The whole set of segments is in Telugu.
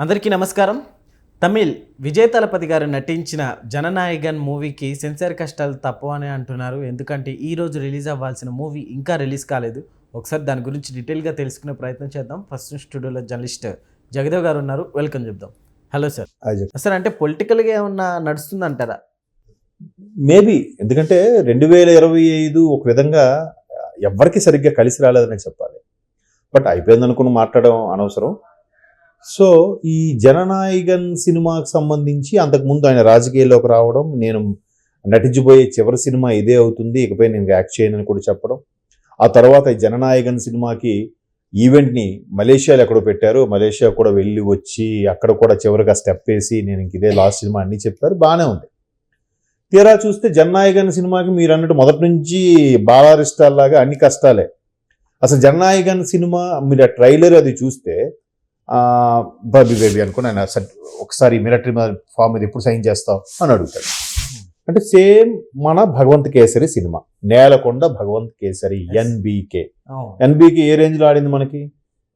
అందరికీ నమస్కారం. తమిళ్ విజయ్ తలపతి గారు నటించిన జననాయగన్ మూవీకి సెన్సార్ కష్టాలు తప్పవని అంటున్నారు. ఎందుకంటే ఈరోజు రిలీజ్ అవ్వాల్సిన మూవీ ఇంకా రిలీజ్ కాలేదు. ఒకసారి దాని గురించి డీటెయిల్గా తెలుసుకునే ప్రయత్నం చేద్దాం. ఫస్ట్ స్టూడియోలో జర్నలిస్ట్ జగదేవ్ గారు ఉన్నారు, వెల్కమ్ చెప్దాం. Hello sir. సార్ అంటే పొలిటికల్గా ఏమన్నా నడుస్తుందంటారా? మేబీ, ఎందుకంటే 2025 ఒక విధంగా ఎవరికి సరిగ్గా కలిసి రాలేదని చెప్పాలి. బట్ అయిపోయింది అనుకుని మాట్లాడడం అనవసరం. సో ఈ జననాయగన్ సినిమాకి సంబంధించి అంతకుముందు ఆయన రాజకీయాల్లోకి రావడం, నేను నటించబోయే చివరి సినిమా ఇదే అవుతుంది, ఇకపై నేను యాక్ట్ చేయనని కూడా చెప్పడం, ఆ తర్వాత ఈ జననాయగన్ సినిమాకి ఈవెంట్ని మలేషియాలో ఎక్కడో పెట్టారు, మలేషియా కూడా వెళ్ళి వచ్చి అక్కడ కూడా చివరిగా స్టెప్ వేసి నేను ఇంక ఇదే లాస్ట్ సినిమా అన్నీ చెప్పారు, బాగానే ఉంది. తీరా చూస్తే జననాయగన్ సినిమాకి మీరు అన్నట్టు మొదటి నుంచి బాలారిష్టాల్లాగా అన్ని కష్టాలే. అసలు జననాయగన్ సినిమా మీరు ఆ ట్రైలర్ అది చూస్తే బాబీ బేబీ అనుకుని ఆయన ఒకసారి మిలిటరీ ఫామ్ మీద ఎప్పుడు సైన్ చేస్తావు అని అడుగుతాడు. అంటే సేమ్ మన భగవంత్ కేసరి సినిమా, నేలకొండ భగవంత్ కేసరి ఎన్బీకే ఏ రేంజ్లో ఆడింది మనకి.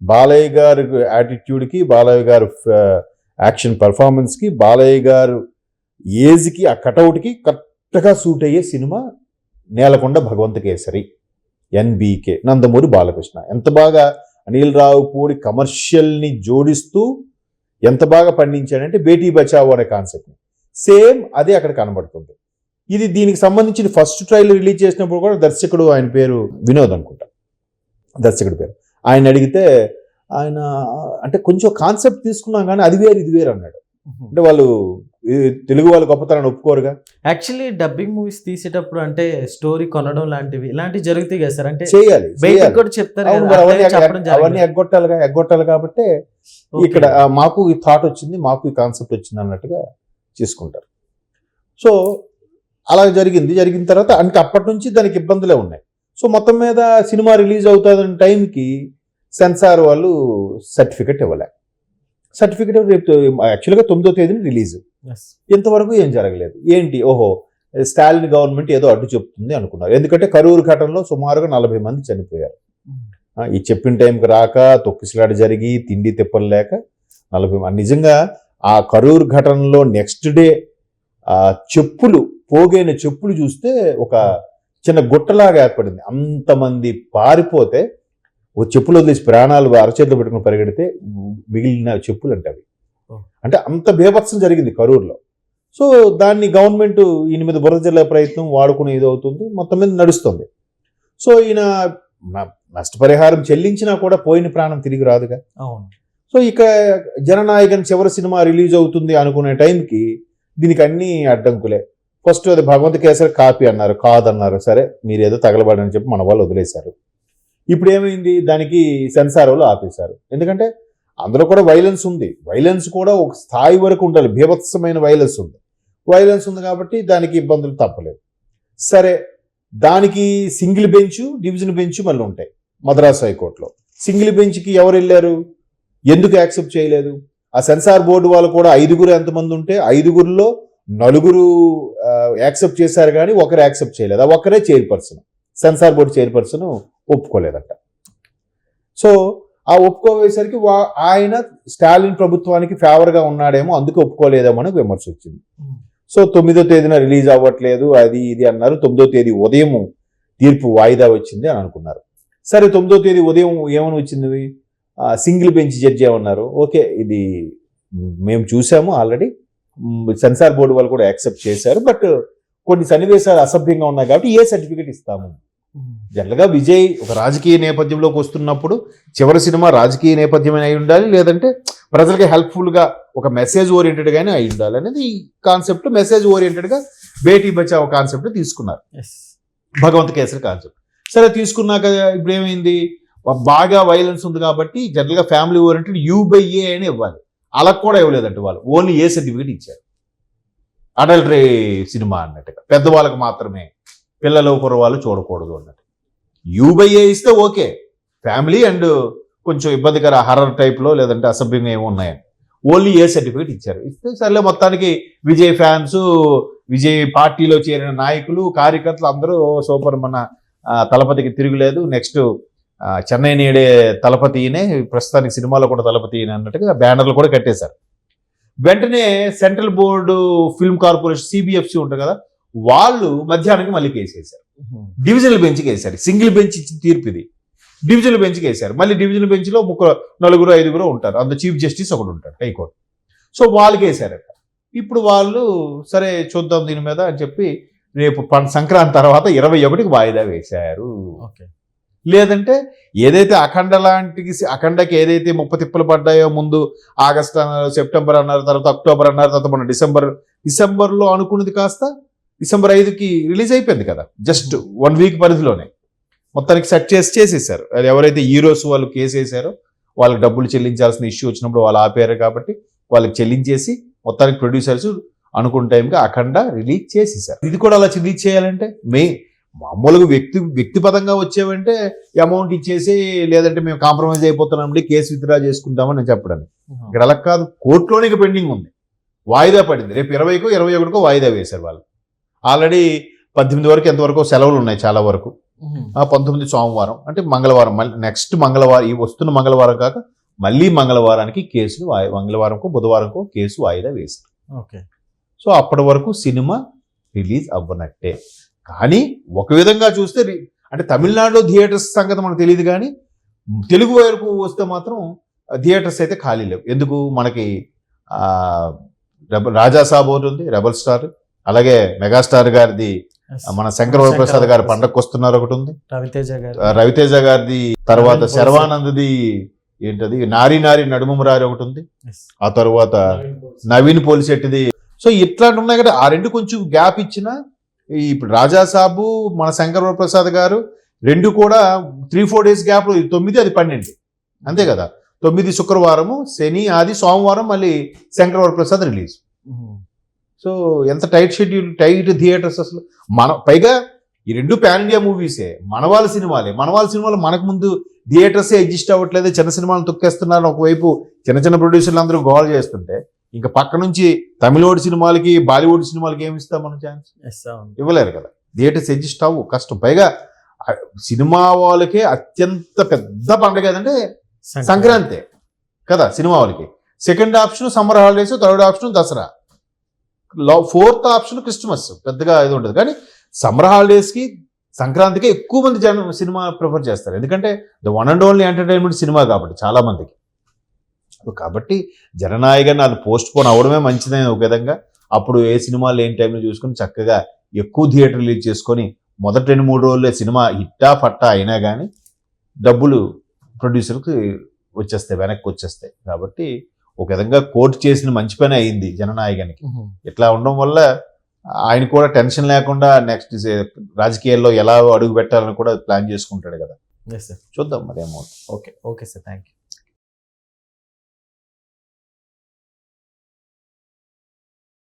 బాలయ్య గారి యాటిట్యూడ్కి, బాలయ్య గారు యాక్షన్ పర్ఫార్మెన్స్కి, బాలయ్య గారు ఏజ్కి, ఆ కటౌట్కి కరెక్ట్గా సూట్ అయ్యే సినిమా నేలకొండ భగవంత్ కేసరి ఎన్బీకే, నందమూరి బాలకృష్ణ. ఎంత బాగా అనిల్ రావుపూడి కమర్షియల్ని జోడిస్తూ ఎంత బాగా పండించాడంటే బేటీ బచావో అనే కాన్సెప్ట్ని సేమ్ అదే అక్కడ కనబడుతుంది. ఇది దీనికి సంబంధించిన ఫస్ట్ ట్రైలర్ రిలీజ్ చేసినప్పుడు కూడా దర్శకుడు, ఆయన పేరు వినోద్ అనుకుంటా, దర్శకుడి పేరు, ఆయన అడిగితే ఆయన అంటే కొంచెం కాన్సెప్ట్ తీసుకున్నాం కానీ అది వేరు ఇది వేరు అన్నాడు. అంటే వాళ్ళు తెలుగు వాళ్ళు గొప్పతనాన్ని ఒప్పుకోరుగా. యాక్చువల్లీ డబ్బింగ్ మూవీస్ తీసేటప్పుడు అంటే స్టోరీ కొనడం లాంటివి ఇలాంటివి జరుగుతాయి కదా సార్, అంటే చేయాలి కూడా చెప్తారు, అవన్నీ ఎగ్గొట్టాలి కాబట్టి ఇక్కడ మాకు ఈ థాట్ వచ్చింది, మాకు ఈ కాన్సెప్ట్ వచ్చింది అన్నట్టుగా చేసుకుంటారు. సో అలా జరిగిన తర్వాత అంటే అప్పటి నుంచి దానికి ఇబ్బందులే ఉన్నాయి. సో మొత్తం మీద సినిమా రిలీజ్ అవుతుందన్న టైంకి సెన్సార్ వాళ్ళు సర్టిఫికెట్ ఇవ్వలే. సర్టిఫికెట్ రేపు యాక్చువల్గా 9వ తేదీని రిలీజ్, ఇంతవరకు ఏం జరగలేదు. ఏంటి, ఓహో స్టాలిన్ గవర్నమెంట్ ఏదో అడ్డు చెప్తుంది అనుకున్నారు. ఎందుకంటే కరూరు ఘటనలో సుమారుగా 40 మంది చనిపోయారు. ఈ చెప్పిన టైంకి రాక, తొక్కిసలాట జరిగి, తిండి తిప్పలు లేక 40 మంది. నిజంగా ఆ కరూరు ఘటనలో నెక్స్ట్ డే చెప్పులు, పోగైన చెప్పులు చూస్తే ఒక చిన్న గుట్టలాగా ఏర్పడింది. అంతమంది పారిపోతే ఓ చెప్పులు వదిలేసి ప్రాణాలు అరచేతులు పెట్టుకుని పరిగెడితే మిగిలిన చెప్పులు అంటే అవి. అంటే అంత బీభత్సం జరిగింది కరూరులో. సో దాన్ని గవర్నమెంట్ ఈయన మీద బురద జల్లే ప్రయత్నం, వాడుకునే ఇది అవుతుంది, మొత్తం మీద నడుస్తుంది. సో ఈయన నష్టపరిహారం చెల్లించినా కూడా పోయిన ప్రాణం తిరిగి రాదుగా. సో ఇక జననాయగన్ చివరి సినిమా రిలీజ్ అవుతుంది అనుకునే టైంకి దీనికి అన్ని అడ్డంకులే. ఫస్ట్ అది భగవంత్ కేసరి కాపీ అన్నారు, కాదన్నారు, సరే మీరు ఏదో తగలబడని చెప్పి మన వాళ్ళు వదిలేశారు. ఇప్పుడు ఏమైంది, దానికి సెన్సార్ వాళ్ళు ఆపేశారు. ఎందుకంటే అందులో కూడా వైలెన్స్ ఉంది, వైలెన్స్ కూడా ఒక స్థాయి వరకు ఉండాలి, బీభత్సమైన వైలెన్స్ ఉంది కాబట్టి దానికి ఇబ్బందులు తప్పలేదు. సరే, దానికి సింగిల్ బెంచ్, డివిజన్ బెంచ్ మళ్ళీ ఉంటాయి మద్రాసు హైకోర్టులో. సింగిల్ బెంచ్కి ఎవరు వెళ్ళారు, ఎందుకు యాక్సెప్ట్ చేయలేదు? ఆ సెన్సార్ బోర్డు వాళ్ళు కూడా 5 ఎంతమంది ఉంటే 5లో 4 యాక్సెప్ట్ చేశారు కానీ ఒకరు యాక్సెప్ట్ చేయలేదు. ఆ ఒక్కరే చైర్పర్సన్, సెన్సార్ బోర్డు చైర్పర్సన్ ఒప్పుకోలేదట. సో ఆ ఒప్పుకోవేసరికి ఆయన స్టాలిన్ ప్రభుత్వానికి ఫేవర్గా ఉన్నాడేమో, అందుకే ఒప్పుకోలేదేమో అని విమర్శ వచ్చింది. సో 9వ తేదీన రిలీజ్ అవ్వట్లేదు, అది ఇది అన్నారు. 9వ తేదీ ఉదయం తీర్పు వాయిదా వచ్చింది అని అనుకున్నారు. సరే, 9వ తేదీ ఉదయం ఏమని వచ్చింది, సింగిల్ బెంచ్ జడ్జి ఏమన్నారు, ఓకే ఇది మేము చూసాము ఆల్రెడీ, సెన్సార్ బోర్డు వాళ్ళు కూడా యాక్సెప్ట్ చేశారు, బట్ కొన్ని సన్నివేశాలు అసభ్యంగా ఉన్నాయి కాబట్టి ఏ సర్టిఫికేట్ ఇస్తాము. జనరల్గా విజయ్ ఒక రాజకీయ నేపథ్యంలోకి వస్తున్నప్పుడు చివరి సినిమా రాజకీయ నేపథ్యమైన అయి ఉండాలి, లేదంటే ప్రజలకి హెల్ప్ఫుల్గా ఒక మెసేజ్ ఓరియంటెడ్గానే అయి ఉండాలి అనేది ఈ కాన్సెప్ట్. మెసేజ్ ఓరియంటెడ్గా బేటీ బచావో కాన్సెప్ట్ తీసుకున్నారు, భగవంత్ కేసరి కాన్సెప్ట్. సరే, తీసుకున్నాక ఇప్పుడు ఏమైంది, బాగా వైలెన్స్ ఉంది కాబట్టి జనరల్గా ఫ్యామిలీ ఓరియంటెడ్ U/A అని ఇవ్వాలి, అలా కూడా ఇవ్వలేదంటే వాళ్ళు ఓన్లీ ఏ సర్టిఫికేట్ ఇచ్చారు. అడల్టరీ సినిమా అన్నట్టుగా పెద్దవాళ్ళకి మాత్రమే, పిల్లలు కుర్రవాళ్ళు చూడకూడదు అన్నట్టు. U/A ఇస్తే ఓకే, ఫ్యామిలీ అండ్ కొంచెం ఇబ్బందికర హర్రర్ టైప్లో లేదంటే అసభ్యంగా ఏమో ఉన్నాయని ఓన్లీ ఏ సర్టిఫికేట్ ఇచ్చారు. ఇస్తే సర్లే, మొత్తానికి విజయ్ ఫ్యాన్స్, విజయ్ పార్టీలో చేరిన నాయకులు, కార్యకర్తలు అందరూ సూపర్, మన తలపతికి తిరుగులేదు, నెక్స్ట్ చెన్నై నేడే తలపతినే ప్రస్తుతానికి సినిమాలో కూడా తలపతి అన్నట్టుగా బ్యానర్లు కూడా కట్టేశారు. వెంటనే central board film corporation CBFC ఉంటుంది కదా, వాళ్ళు మధ్యాహ్నానికి మళ్ళీ కేసు వేశారు. డివిజనల్ బెంచ్కి వేశారు. సింగిల్ బెంచ్ ఇచ్చిన తీర్పు ఇది. డివిజనల్ బెంచ్కి వేశారు. మళ్ళీ డివిజనల్ బెంచ్లో 4-5 ఉంటారు. అందులో చీఫ్ జస్టిస్ ఒకడు ఉంటాడు, హైకోర్టు. సో వాళ్ళకి వేశారట. ఇప్పుడు వాళ్ళు సరే చూద్దాం దీని మీద అని చెప్పి రేపు సంక్రాంతి తర్వాత 21కి వాయిదా వేశారు. లేదంటే ఏదైతే అఖండకి ఏదైతే 30 తిప్పలు పడ్డాయో, ముందు ఆగస్టు అన్నారు, సెప్టెంబర్ అన్నారు, తర్వాత అక్టోబర్ అన్నారు, తర్వాత మన డిసెంబర్లో అనుకున్నది కాస్త డిసెంబర్ 5కి రిలీజ్ అయిపోయింది కదా, జస్ట్ 1 వీక్ పరిధిలోనే మొత్తానికి సెట్ చేసేసారు. అది ఎవరైతే హీరోస్ వాళ్ళు కేసు వేసారో వాళ్ళకి డబ్బులు చెల్లించాల్సిన ఇష్యూ వచ్చినప్పుడు వాళ్ళు ఆపారు కాబట్టి వాళ్ళకి చెల్లించేసి మొత్తానికి ప్రొడ్యూసర్స్ అనుకున్న టైంకి అఖండ రిలీజ్ చేసేసారు. ఇది కూడా అలా రిలీజ్ చేయాలంటే మామూలుగా వ్యక్తిపదంగా వచ్చేవంటే అమౌంట్ ఇచ్చేసి, లేదంటే మేము కాంప్రమైజ్ అయిపోతున్నామండి, కేసు విత్డ్రా చేసుకుంటామని నేను చెప్పడానికి. ఇక్కడ అలా కాదు, కోర్టులోనే పెండింగ్ ఉంది, వాయిదా పడింది. రేపు 20కో 21కో వాయిదా వేశారు వాళ్ళు. ఆల్రెడీ 18 వరకు ఎంతవరకు సెలవులు ఉన్నాయి చాలా వరకు. 19 సోమవారం అంటే మంగళవారం, మళ్ళీ నెక్స్ట్ మంగళవారం, ఈ వస్తున్న మంగళవారం కాక మళ్ళీ మంగళవారానికి కేసులు మంగళవారంకో బుధవారంకో కేసు వాయిదా వేశారు. సో అప్పటి వరకు సినిమా రిలీజ్ అవ్వనట్టే. కానీ ఒక విధంగా చూస్తే అంటే తమిళనాడులో థియేటర్స్ సంగతి మనకు తెలియదు, కానీ తెలుగు వైపు వస్తే మాత్రం థియేటర్స్ అయితే ఖాళీ లేవు. ఎందుకు, మనకి రాజాసాబ్ ఒకటి ఉంది, రెబల్ స్టార్, అలాగే మెగాస్టార్ గారిది మన శంకర వరప్రసాద్ గారి పండగకు వస్తున్నారు ఒకటి ఉంది, రవితేజ గారిది, తర్వాత శర్వానంద్ది ఏంటది నారీ నారీ నడుమురారి ఒకటి ఉంది, ఆ తర్వాత నవీన్ పోలిశెట్టిది. సో ఇట్లాంటి ఉన్నాయి కదా, ఆ రెండు కొంచెం గ్యాప్ ఇచ్చిన ఇప్పుడు రాజాసాబు మన శంకర వరప్రసాద్ గారు రెండు కూడా 3-4 డేస్ గ్యాప్, 9 అది 12 అంతే కదా. 9 శుక్రవారము, శని ఆది సోమవారం మళ్ళీ శంకర వరప్రసాద్ రిలీజ్. సో ఎంత టైట్ షెడ్యూల్, టైట్ థియేటర్స్ అసలు. పైగా ఈ రెండు పాన్ ఇండియా మూవీసే, మనవాళ్ళ సినిమాలు మనకు ముందు థియేటర్సే అడ్జస్ట్ అవ్వట్లేదు, చిన్న సినిమాలు తొక్కేస్తున్నారు. ఒకవైపు చిన్న ప్రొడ్యూసర్లు అందరూ గోల్ చేస్తుంటే, ఇంకా పక్క నుంచి తమిళోడి సినిమాలకి బాలీవుడ్ సినిమాలకి ఏమి ఇస్తాం మనం ఛాన్స్? ఇవ్వలేరు కదా, థియేటర్స్ అడ్జస్ట్ అవ్వు, కష్టం. పైగా సినిమా వాళ్ళకే అత్యంత పెద్ద పండుగ ఏదంటే సంక్రాంతి కదా సినిమా వాళ్ళకి. Second option summer holidays, third option Dasara, 4th option Christmas. పెద్దగా ఇది ఉంటుంది, కానీ సమ్మర్ హాలిడేస్కి సంక్రాంతికి ఎక్కువ మంది సినిమా ప్రిఫర్ చేస్తారు. ఎందుకంటే the one and only entertainment cinema కాబట్టి చాలా మందికి. కాబట్టి జననాయకని అది పోస్ట్ పోన్ అవడమే మంచిదని ఒక విధంగా. అప్పుడు ఏ సినిమా లేని టైంలో చూసుకొని చక్కగా ఎక్కువ థియేటర్ రిలీజ్ చేసుకొని మొదటి 2-3 రోజులే సినిమా హిట్టా పట్టా అయినా కానీ డబ్బులు ప్రొడ్యూసర్కి వచ్చేస్తాయి, వెనక్కి వచ్చేస్తాయి. కాబట్టి ఒక విధంగా కోర్టు చేసిన మంచి పని అయింది జననాయకానికి. ఇట్లా ఉండడం వల్ల ఆయన కూడా టెన్షన్ లేకుండా నెక్స్ట్ రాజకీయాల్లో ఎలా అడుగు పెట్టాలని కూడా ప్లాన్ చేసుకుంటాడు కదా. చూద్దాం మరేమో. Okay sir, thank you.